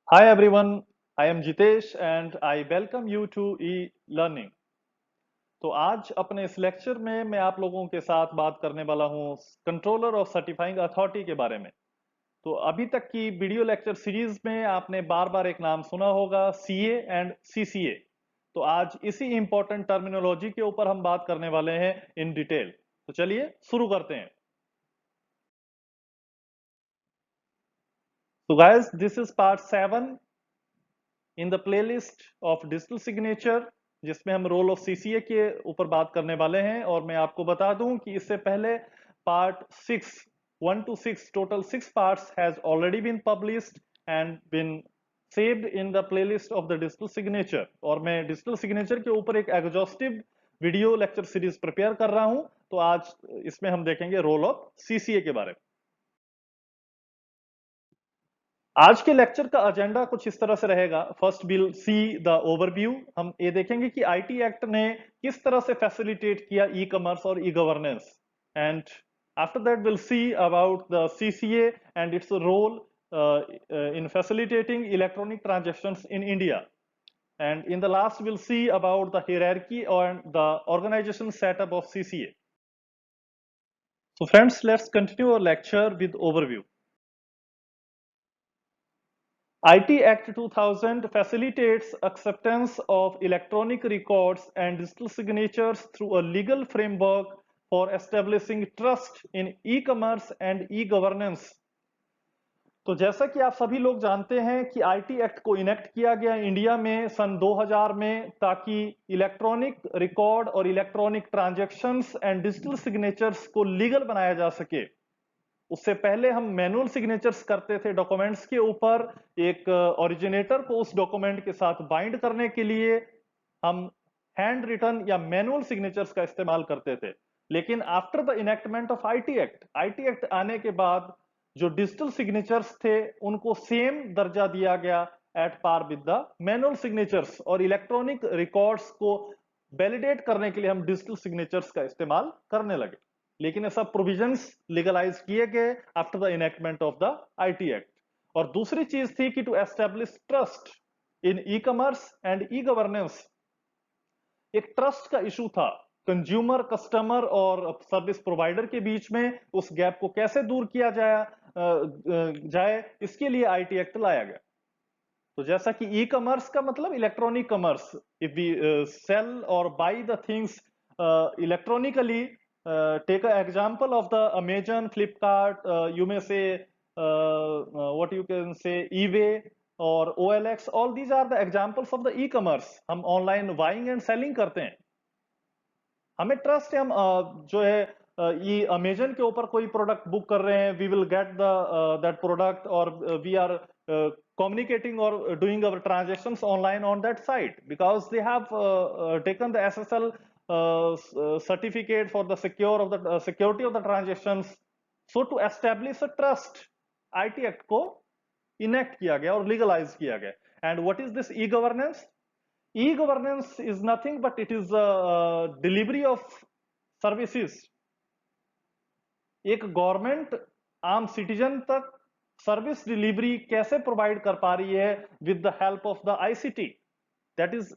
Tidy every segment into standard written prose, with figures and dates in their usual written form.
Hi everyone, I am Jitesh and I welcome you to e-learning। तो आज अपने इस लेक्चर में मैं आप लोगों के साथ बात करने वाला हूँ कंट्रोलर ऑफ सर्टिफाइंग अथॉरिटी के बारे में। तो अभी तक की वीडियो लेक्चर सीरीज में आपने बार बार एक नाम सुना होगा, सीए एंड सीसीए। तो आज इसी इंपॉर्टेंट टर्मिनोलॉजी के ऊपर हम बात करने वाले हैं इन डिटेल। तो चलिए शुरू करते हैं। तो guys, this is part 7 in the playlist of digital signature, जिसमें हम रोल ऑफ सीसीए के ऊपर बात करने वाले हैं। और मैं आपको बता दूं कि इससे पहले part 6 1 to 6 total 6 parts has already been published and been saved in the playlist of the digital signature. और मैं डिजिटल सिग्नेचर के ऊपर एक exhaustive video lecture series prepare कर रहा हूं। तो आज इसमें हम देखेंगे रोल ऑफ सीसीए के बारे में। आज के लेक्चर का एजेंडा कुछ इस तरह से रहेगा। First will see the overview. हम ये देखेंगे कि आईटी एक्ट ने किस तरह से फैसिलिटेट किया ई कॉमर्स और e governance. And after that will see about the CCA and its role in facilitating electronic transactions in India. And in the last, we'll see about the hierarchy and the organization setup of CCA. So friends, let's continue our lecture with overview. IT Act 2000 facilitates acceptance of electronic records and digital signatures through a legal framework for establishing trust in e-commerce and e-governance. तो जैसा कि आप सभी लोग जानते हैं कि IT act को इनेक्ट किया गया इंडिया में सन 2000 में, ताकि इलेक्ट्रॉनिक रिकॉर्ड और electronic transactions and digital signatures को लीगल बनाया जा सके। उससे पहले हम मैनुअल सिग्नेचर्स करते थे डॉक्यूमेंट्स के ऊपर। एक ओरिजिनेटर को उस डॉक्यूमेंट के साथ बाइंड करने के लिए हम हैंड रिटन या मैनुअल सिग्नेचर्स का इस्तेमाल करते थे। लेकिन after the enactment of IT act आने के बाद जो डिजिटल सिग्नेचर्स थे उनको सेम दर्जा दिया गया at par with the manual signatures, और इलेक्ट्रॉनिक रिकॉर्ड्स को वैलिडेट करने के लिए हम डिजिटल सिग्नेचर्स का इस्तेमाल करने लगे। लेकिन ये सब प्रोविजंस लीगलाइज किए गए after the enactment of the IT act. और दूसरी चीज थी कि to establish trust in e commerce and e governance. एक ट्रस्ट का इशू था कंज्यूमर, कस्टमर और सर्विस प्रोवाइडर के बीच में। उस गैप को कैसे दूर किया जाए, इसके लिए आईटी एक्ट लाया गया। तो जैसा कि ई कॉमर्स का मतलब electronic commerce, if we sell or buy the things electronically, take a example of the Amazon, Flipkart, you may say what you can say eBay or OLX, all these are the examples of the e commerce. हम online buying and selling करते हैं, हमें trust है। हम जो है ये Amazon के ऊपर कोई प्रोडक्ट बुक कर रहे हैं, we will get the that product, और we are communicating or doing our transactions online on that site because they have taken the SSL certificate for the security of the transactions. So to establish a trust, IT Act को enact किया गया और legalise किया गया। And what is this e governance? E-governance is nothing but it is a delivery of services। एक government आम citizen तक service delivery कैसे प्रोवाइड कर पा रही है with the help of the ICT, that is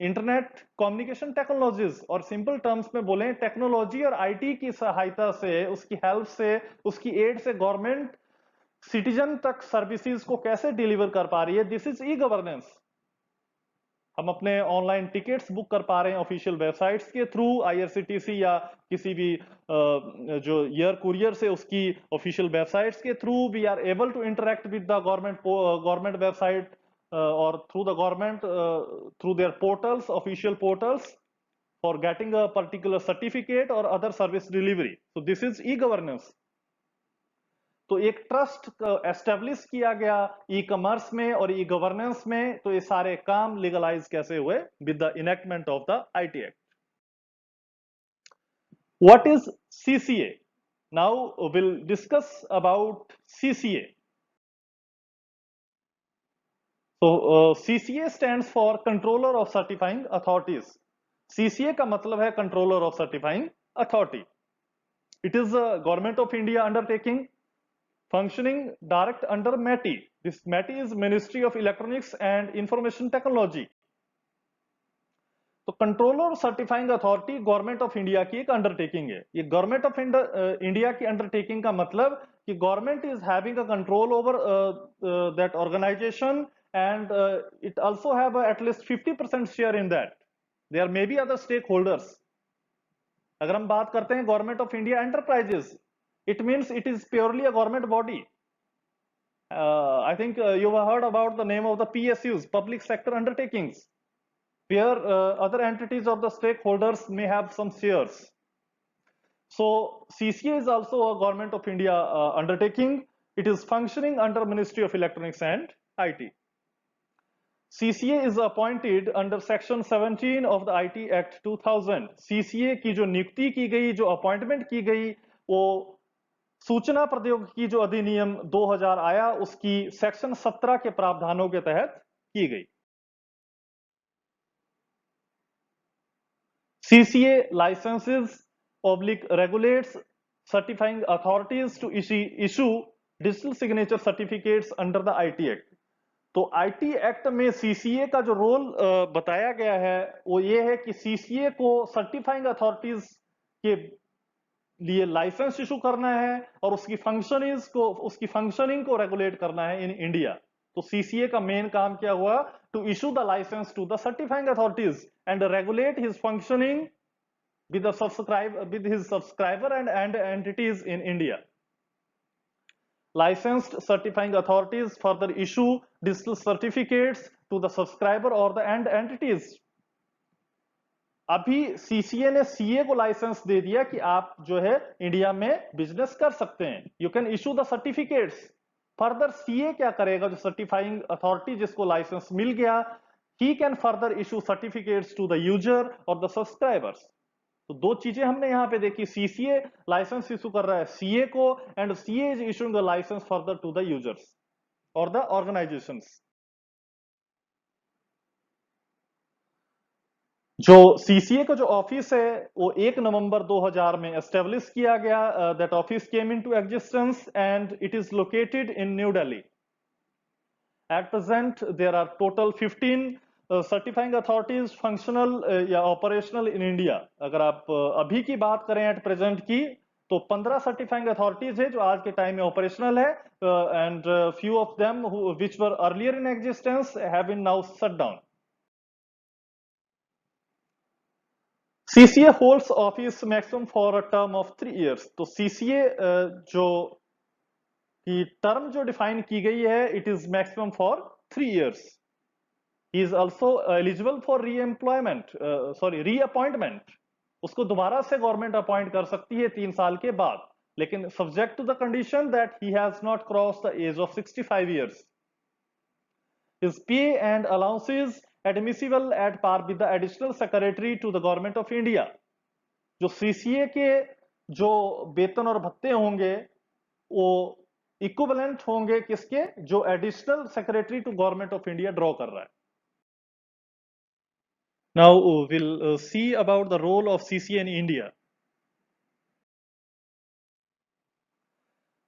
internet communication technologies. और simple terms में बोलें, टेक्नोलॉजी और आईटी की सहायता से, उसकी हेल्प से, उसकी एड से गवर्नमेंट सिटीजन तक सर्विसेज को कैसे डिलीवर कर पा रही है, दिस इज ई गवर्नेंस। हम अपने ऑनलाइन टिकट्स बुक कर पा रहे हैं ऑफिशियल वेबसाइट्स के थ्रू, आईआरसीटीसी या किसी भी जो एयर कुरियर से उसकी ऑफिशियल वेबसाइट्स के through. We are able to interact with the government website or through the government through their portals, official portals, for getting a particular certificate or other service delivery. So this is e governance. तो एक trust establish किया गया e commerce में और e governance में। तो ये सारे काम लीगलाइज कैसे हुए? With the enactment of the IT act. What is CCA? Now will discuss about CCA. तो CCA stands for controller of certifying authorities. CCA का मतलब है controller of certifying authority. It is a government of India undertaking functioning direct under METI. This METI is Ministry of Electronics and Information Technology. तो controller certifying authority government of India की एक undertaking है। ये government of India की undertaking का मतलब कि government is having a control over that organisation and it also have at least 50% share in that. There may be other stake holders. अगर हम बात करते हैं government of India enterprises, it means it is purely a government body. I think you have heard about the name of the PSUs, public sector undertakings, where other entities of the stakeholders may have some shares. So CCA is also a government of India undertaking. It is functioning under Ministry of Electronics and IT. CCA is appointed under Section 17 of the IT Act 2000. CCA की जो नियुक्ति की गई, जो appointment की गई, वो सूचना प्रौद्योगिकी जो अधिनियम 2000 आया उसकी सेक्शन 17 के प्रावधानों के तहत की गई। CCA licenses regulates certifying authorities to issue digital signature certificates under the IT Act. तो IT Act में CCA का जो रोल बताया गया है वो ये है कि CCA को सर्टिफाइंग अथॉरिटीज के लिए लाइसेंस इशू करना है और उसकी फंक्शनिंग को रेगुलेट करना है इन इंडिया। तो सीसीए का मेन काम क्या हुआ? To issue the licence to the certifying authorities and regulate his functioning with his subscriber and entities in India. Licensed certifying authorities further issue digital certificates to the subscriber or the entities. अभी CCA ने CA को licence दे दिया कि आप जो है India में business कर सकते हैं, you can issue the certificates. Further CA क्या करेगा? जो सर्टिफाइंग अथॉरिटी जिसको लाइसेंस मिल गया, he can further issue certificates to the user और द सब्सक्राइबर्स। तो दो चीजें हमने यहां पे देखी, सीसीए लाइसेंस इशू कर रहा है सीए को and CA is issuing the licence further to the users और द ऑर्गेनाइजेशंस। जो सीसीए का जो ऑफिस है वो 1 नवंबर 2000 में एस्टेब्लिश किया गया। That office came into existence and it is located in New Delhi. At present there are total 15 certifying authorities functional या ऑपरेशनल इन इंडिया। अगर आप अभी की बात करें एट प्रेजेंट की, तो 15 सर्टिफाइंग अथॉरिटीज है जो आज के टाइम में ऑपरेशनल है and few of them which were earlier in existence have been now shut down. CCA holds office maximum for a term of 3 years. तो CCA जो की टर्म जो डिफाइन की गई है, it is maximum for 3 years. He is also eligible for reappointment. उसको दोबारा से गवर्नमेंट अपॉइंट कर सकती है 3 साल के बाद, लेकिन subject to the condition that he has not cross the age of 65 years. His pay and allowances admissible at par with the additional secretary to the government of India. जो CCA के जो वेतन और भत्ते होंगे वो इक्विवेलेंट होंगे किसके? जो additional secretary to government of India draw कर रहा है। Now we'll see about the role of CCA in India.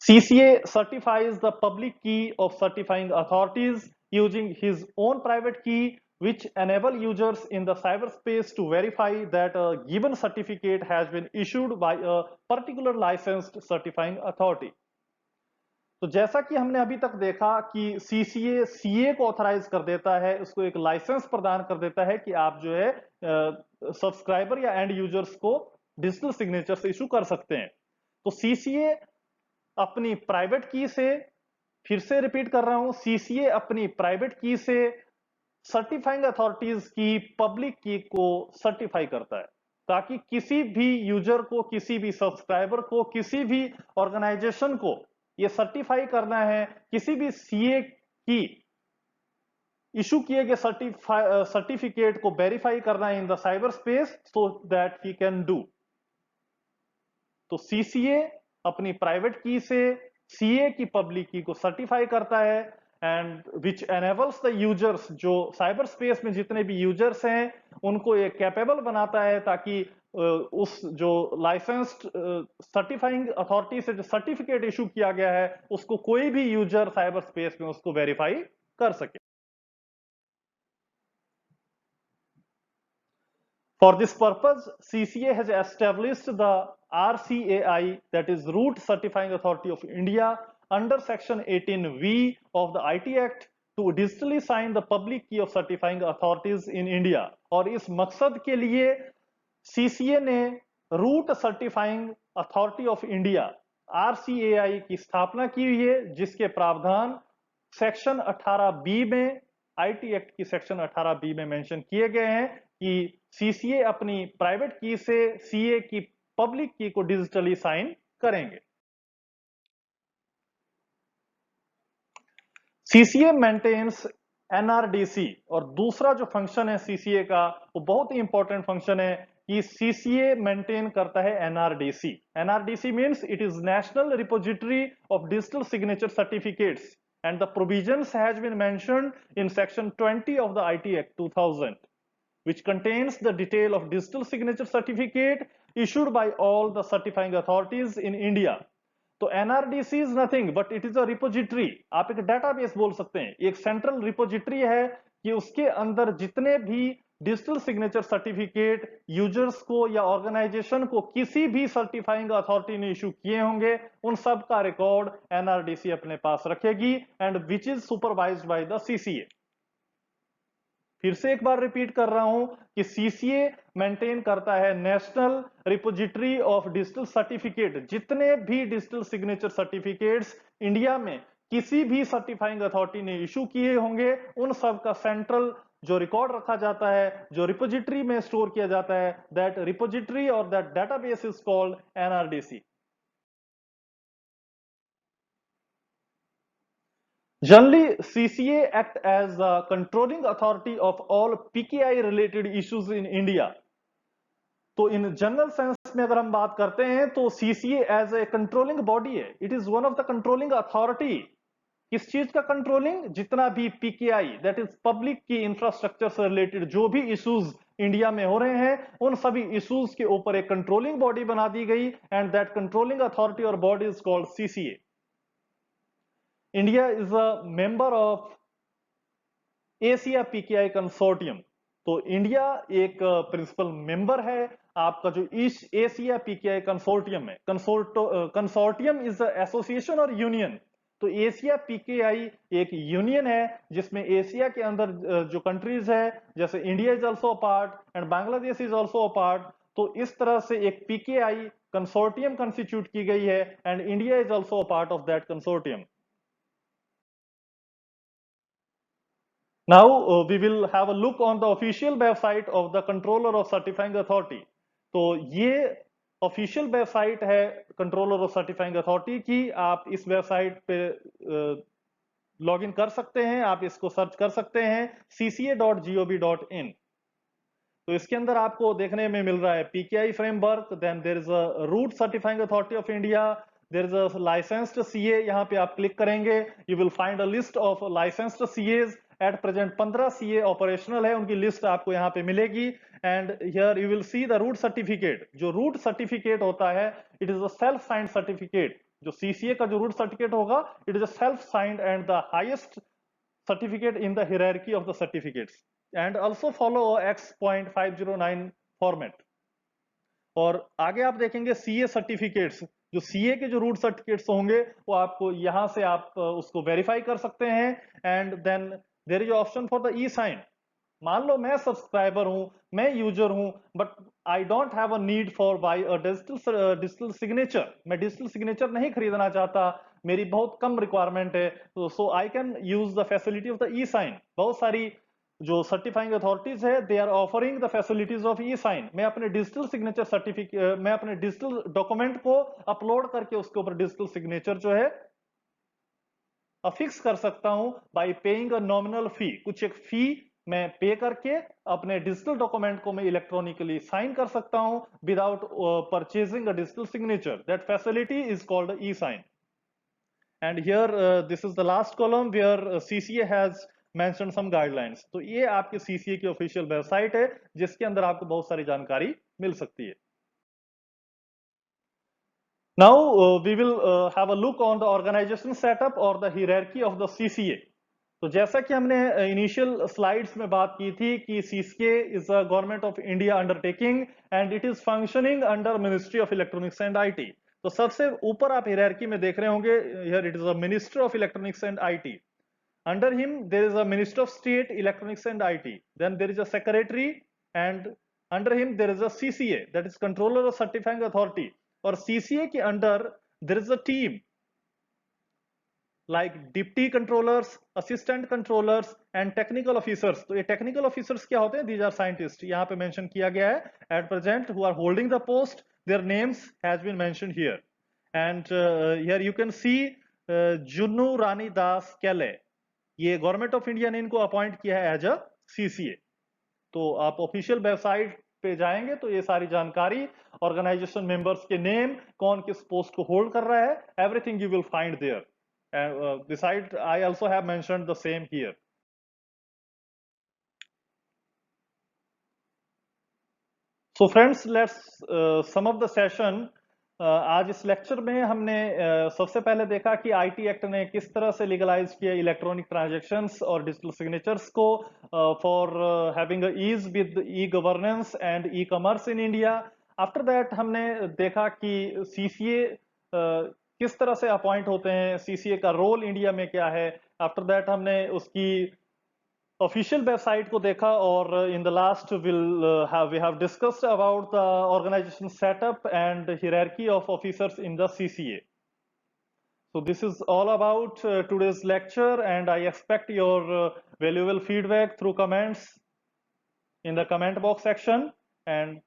CCA certifies the public key of certifying authorities using his own private key, which enable users in the cyberspace to verify that a given certificate has been issued by a particular licensed certifying authority. तो जैसा कि हमने अभी तक देखा कि CCA CA को authorise कर देता है, उसको एक लाइसेंस प्रदान कर देता है कि आप जो है सब्सक्राइबर या एंड यूजर्स को डिजिटल सिग्नेचर्स इशू कर सकते हैं। तो सीसीए अपनी प्राइवेट की से, फिर से रिपीट कर रहा हूं, सीसीए अपनी प्राइवेट की से सर्टिफाइंग अथॉरिटीज की पब्लिक की को सर्टिफाई करता है, ताकि किसी भी यूजर को, किसी भी सब्सक्राइबर को, किसी भी ऑर्गेनाइजेशन को ये सर्टिफाई करना है, किसी भी सीए की इशू किए गए सर्टिफिकेट को वेरीफाई करना है in the cyber space, so that he can do. तो सीसीए अपनी प्राइवेट की से सीए की पब्लिक की को सर्टिफाई करता है and which enables the users, जो साइबर स्पेस में जितने भी यूजर्स हैं उनको ये कैपेबल बनाता है ताकि उस जो लाइसेंस्ड सर्टिफाइंग अथॉरिटी से जो सर्टिफिकेट इशू किया गया है उसको कोई भी यूजर साइबर स्पेस में उसको वेरीफाई कर सके। For this purpose, CCA has established the RCAI, that is Root Certifying Authority of India, under Section 18V of the IT Act to digitally sign the public key of certifying authorities in India. और इस मकसद के लिए CCA ने root certifying authority of India RCAI की स्थापना की हुई है, जिसके प्रावधान सेक्शन 18B में आईटी एक्ट की सेक्शन 18B में मेंशन किए गए हैं कि सीसीए अपनी प्राइवेट की से सीए की पब्लिक की को डिजिटली साइन करेंगे। सीसीए मेंटेन्स एनआरडीसी, और दूसरा जो फंक्शन है सीसीए का वो बहुत ही इंपॉर्टेंट फंक्शन है कि सीसीए मेंटेन करता है NRDC. NRDC means it is national repository of digital signature certificates and the provisions has been mentioned in section 20 of the IT Act 2000, which contains the detail of digital signature certificate issued by all the certifying authorities in India. तो NRDC is nothing but it is a repository, आप एक database बोल सकते हैं, एक central repository है कि उसके अंदर जितने भी डिजिटल सिग्नेचर सर्टिफिकेट यूजर्स को या ऑर्गेनाइजेशन को किसी भी सर्टिफाइंग अथॉरिटी ने इशू किए होंगे उन सब का रिकॉर्ड एनआरडीसी अपने पास रखेगी and which is supervised by the CCA. फिर से एक बार रिपीट कर रहा हूं कि सीसीए मेंटेन करता है national repository of digital certificate, जितने भी डिजिटल सिग्नेचर सर्टिफिकेट्स इंडिया में किसी भी सर्टिफाइंग अथॉरिटी ने इशू किए होंगे उन सब का सेंट्रल जो रिकॉर्ड रखा जाता है, जो रिपोजिटरी में स्टोर किया जाता है, दैट रिपोजिटरी और that database is called NRDC. Generally, CCA act as the controlling authority of all PKI related issues in India. तो इन जनरल सेंस में अगर हम बात करते हैं तो CCA as a controlling body है, it is one of the controlling authority. किस चीज का कंट्रोलिंग? जितना भी PKI that is public key infrastructure से रिलेटेड जो भी इश्यूज इंडिया में हो रहे हैं उन सभी इश्यूज के ऊपर एक कंट्रोलिंग बॉडी बना दी गई एंड दैट कंट्रोलिंग अथॉरिटी और body is called CCA. India is a member of Asia पीकेआई consortium. तो इंडिया एक प्रिंसिपल मेंबर है आपका जो ईस्ट एशिया पीकेआई कंसोर्टियम है। कंसोर्टियम इज अ एसोसिएशन और यूनियन। तो एशिया पीकेआई एक यूनियन है जिसमें एशिया के अंदर जो कंट्रीज है जैसे India is also a part and Bangladesh is also a part. तो इस तरह से एक पीकेआई कंसोर्टियम कंस्टिट्यूट की गई है and India is also a part of that consortium. Now we will have a look on the official website of the controller of certifying authority. तो ये ऑफिशियल वेबसाइट है कंट्रोलर ऑफ सर्टिफाइंग अथॉरिटी की। आप इस website पे log in कर सकते हैं, आप इसको सर्च कर सकते हैं cca.gov.in। तो इसके अंदर आपको देखने में मिल रहा है PKI framework, then there is a root certifying authority of India, there is a licensed CA. यहाँ पे आप क्लिक करेंगे you will find a list of licensed CAs. At present 15 CA operational है, उनकी लिस्ट आपको यहाँ पे मिलेगी and here you will see the root certificate. जो रूट सर्टिफिकेट होता है it is a self signed certificate. जो सीसीए का जो रूट सर्टिफिकेट होगा it is a self signed and the highest certificate in the hierarchy of the certificates and also follow X.509 format। और आगे आप देखेंगे सीए सर्टिफिकेट्स। जो CA के जो रूट सर्टिफिकेट्स होंगे वो आपको यहां से आप उसको वेरीफाई कर सकते हैं and then there is option for the e sign. मान लो मैं सब्सक्राइबर हूं, मैं यूजर हूं, but I don't have a need for buy a digital signature. मैं डिजिटल सिग्नेचर नहीं खरीदना चाहता, मेरी बहुत कम रिक्वायरमेंट है, तो so I can use the facility of the e sign. बहुत सारी जो सर्टिफाइंग अथॉरिटीज है they are offering the facilities of e sign. मैं अपने डिजिटल सिग्नेचर सर्टिफिकेट, मैं अपने डिजिटल डॉक्यूमेंट को अपलोड करके उसके ऊपर डिजिटल सिग्नेचर जो है अफिक्स कर सकता हूं bye paying a nominal fee. कुछ एक फी मैं पे करके अपने डिजिटल डॉक्यूमेंट को मैं इलेक्ट्रॉनिकली साइन कर सकता हूं without purchasing a digital signature. That facility is called e sign. And here this is the last column where CCA has mention some guidelines. तो ये आपके सीसीए की ऑफिशियल वेबसाइट है जिसके अंदर आपको बहुत सारी जानकारी मिल सकती है। Now we will have a look on the organization setup or the hierarchy of the CCA. तो जैसा कि हमने इनिशियल स्लाइड्स में बात की थी कि CCA is a government of India undertaking and it is functioning under ministry of electronics and IT. तो सबसे ऊपर आप हायरार्की में देख रहे होंगे, here it is a minister of electronics and IT. Under him, there is a Minister of State, Electronics and IT. Then there is a Secretary, and under him there is a CCA, that is Controller of Certifying Authority. और CCA के under there is a team like Deputy Controllers, Assistant Controllers and Technical Officers. तो ये Technical Officers क्या होते हैं? These are scientists. यहाँ पे mention किया गया है at present who are holding the post. Their names has been mentioned here. And here you can see Junnu Rani Das Kelle. ये गवर्नमेंट ऑफ इंडिया ने इनको अपॉइंट किया है एज अ सीसीए। तो आप ऑफिशियल वेबसाइट पे जाएंगे तो ये सारी जानकारी, ऑर्गेनाइजेशन मेंबर्स के नेम, कौन किस पोस्ट को होल्ड कर रहा है, everything you will find there. Beside I also have mentioned the same here. So friends, let's sum of the session. आज इस लेक्चर में हमने सबसे पहले देखा कि आईटी एक्ट ने किस तरह से लीगलाइज किया इलेक्ट्रॉनिक ट्रांजैक्शंस और डिजिटल सिग्नेचर्स को for having ease with e governance and e commerce in India. After that हमने देखा कि सीसीए किस तरह से अपॉइंट होते हैं, सीसीए का रोल इंडिया में क्या है। आफ्टर दैट हमने उसकी ऑफिशियल वेबसाइट को देखा और in the last we have discussed about the organisation setup and hierarchy of officers in the CCA. So this is all about today's lecture, and I expect your valuable feedback through comments in the comment box section. And